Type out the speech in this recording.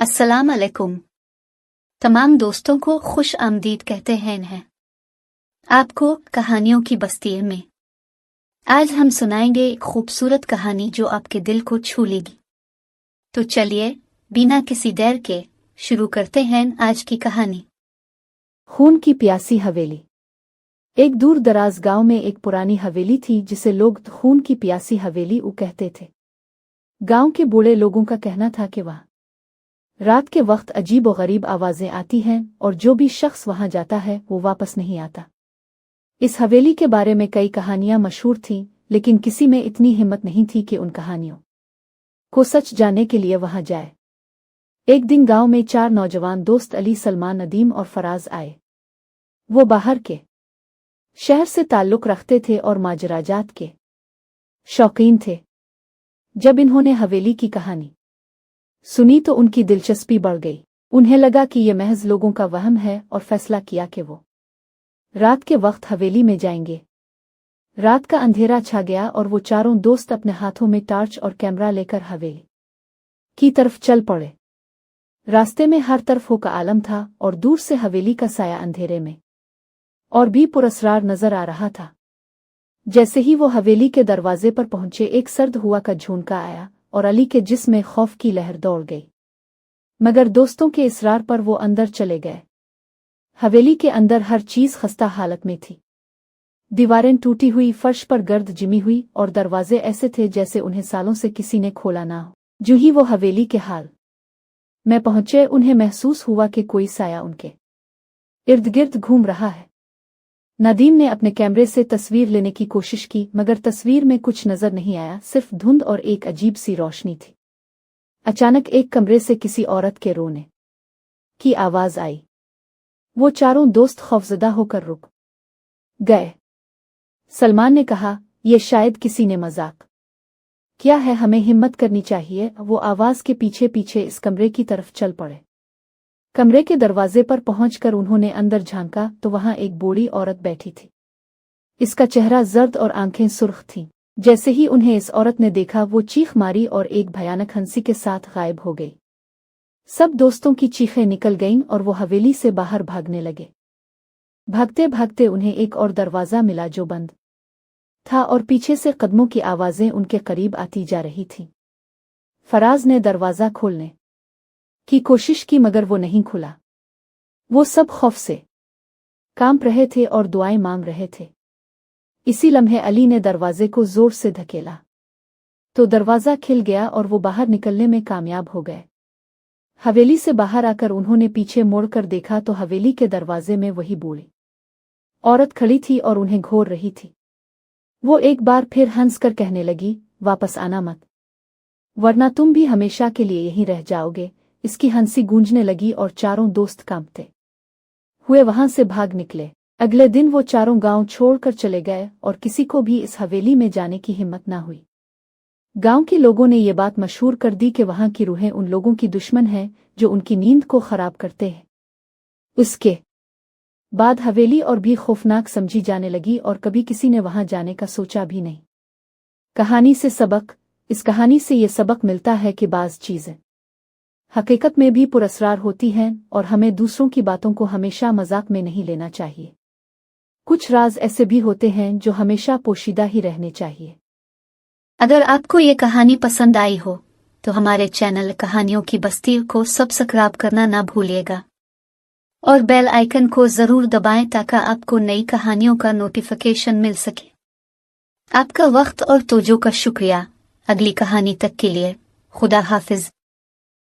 अस्सलाम अलैकुम। तमाम दोस्तों को खुश आमदीद कहते हैं आपको कहानियों की बस्ती में। आज हम सुनाएंगे एक खूबसूरत कहानी जो आपके दिल को छू लेगी। तो चलिए बिना किसी देर के शुरू करते हैं आज की कहानी। खून की प्यासी हवेली। एक दूर दराज गांव में एक पुरानी हवेली थी जिसे लोग खून की प्यासी हवेली कहते थे। गांव के बूढ़े लोगों का कहना था कि वहाँ रात के वक्त अजीब और गरीब आवाजें आती हैं और जो भी शख्स वहां जाता है वो वापस नहीं आता। इस हवेली के बारे में कई कहानियां मशहूर थीं, लेकिन किसी में इतनी हिम्मत नहीं थी कि उन कहानियों को सच जानने के लिए वहां जाए। एक दिन गांव में 4 नौजवान दोस्त अली, सलमान, नदीम और फराज आए। वो बाहर के शहर से ताल्लुक रखते थे और माजराजात के शौकीन थे। जब इन्होंने हवेली की कहानी सुनी तो उनकी दिलचस्पी बढ़ गई। उन्हें लगा कि ये महज लोगों का वहम है और फैसला किया कि वो रात के वक्त हवेली में जाएंगे। रात का अंधेरा छा गया और वो चारों दोस्त अपने हाथों में टार्च और कैमरा लेकर हवेली की तरफ चल पड़े। रास्ते में हर तरफ का आलम था और दूर से हवेली का साया अंधेरे में और भी पुरस्रार नजर आ रहा था। जैसे ही वो हवेली के दरवाजे पर पहुंचे, एक सर्द हुआ का झोंका आया और अली के जिस्म में खौफ की लहर दौड़ गई। मगर दोस्तों के इसरार पर वो अंदर चले गए। हवेली के अंदर हर चीज खस्ता हालत में थी। दीवारें टूटी हुई, फर्श पर गर्द जिमी हुई और दरवाजे ऐसे थे जैसे उन्हें सालों से किसी ने खोला ना हो। जो ही वो हवेली के हाल में पहुंचे, उन्हें महसूस हुआ कि कोई साया उनके इर्द गिर्द घूम रहा है। नदीम ने अपने कैमरे से तस्वीर लेने की कोशिश की, मगर तस्वीर में कुछ नजर नहीं आया, सिर्फ धुंध और एक अजीब सी रोशनी थी। अचानक एक कमरे से किसी औरत के रोने की आवाज आई। वो चारों दोस्त खौफजदा होकर रुक गए। सलमान ने कहा, यह शायद किसी ने मजाक किया है, हमें हिम्मत करनी चाहिए। वो आवाज के पीछे पीछे इस कमरे की तरफ चल पड़े। कमरे के दरवाजे पर पहुंचकर उन्होंने अंदर झांका तो वहां एक बूढ़ी औरत बैठी थी। इसका चेहरा जर्द और आंखें सुर्ख थीं। जैसे ही उन्हें इस औरत ने देखा, वो चीख मारी और एक भयानक हंसी के साथ गायब हो गई। सब दोस्तों की चीखें निकल गईं और वो हवेली से बाहर भागने लगे। भागते भागते उन्हें एक और दरवाजा मिला जो बंद था और पीछे से कदमों की आवाजें उनके करीब आती जा रही थीं। फराज ने दरवाजा खोलने की कोशिश की, मगर वो नहीं खुला। वो सब खौफ से कांप रहे थे और दुआएं मांग रहे थे। इसी लम्हे अली ने दरवाजे को जोर से धकेला तो दरवाजा खिल गया और वो बाहर निकलने में कामयाब हो गए। हवेली से बाहर आकर उन्होंने पीछे मुड़कर देखा तो हवेली के दरवाजे में वही बूढ़ी औरत खड़ी थी और उन्हें घूर रही थी। वो एक बार फिर हंसकर कहने लगी, वापस आना मत, वरना तुम भी हमेशा के लिए यहीं रह जाओगे। इसकी हंसी गूंजने लगी और चारों दोस्त कांपते हुए वहां से भाग निकले। अगले दिन वो चारों गांव छोड़कर चले गए और किसी को भी इस हवेली में जाने की हिम्मत ना हुई। गांव के लोगों ने ये बात मशहूर कर दी कि वहां की रूहें उन लोगों की दुश्मन हैं जो उनकी नींद को खराब करते हैं। उसके बाद हवेली और भी खौफनाक समझी जाने लगी और कभी किसी ने वहां जाने का सोचा भी नहीं। कहानी से सबक। इस कहानी से ये सबक मिलता है कि बाज़ चीजें हकीकत में भी पुरस्रार होती हैं और हमें दूसरों की बातों को हमेशा मजाक में नहीं लेना चाहिए। कुछ राज ऐसे भी होते हैं जो हमेशा पोशीदा ही रहने चाहिए। अगर आपको ये कहानी पसंद आई हो तो हमारे चैनल कहानियों की बस्ती को सब्सक्राइब करना ना भूलिएगा और बेल आइकन को जरूर दबाएं ताकि आपको नई कहानियों का नोटिफिकेशन मिल सके। आपका वक्त और तवज्जो का शुक्रिया। अगली कहानी तक के लिए खुदा हाफिज।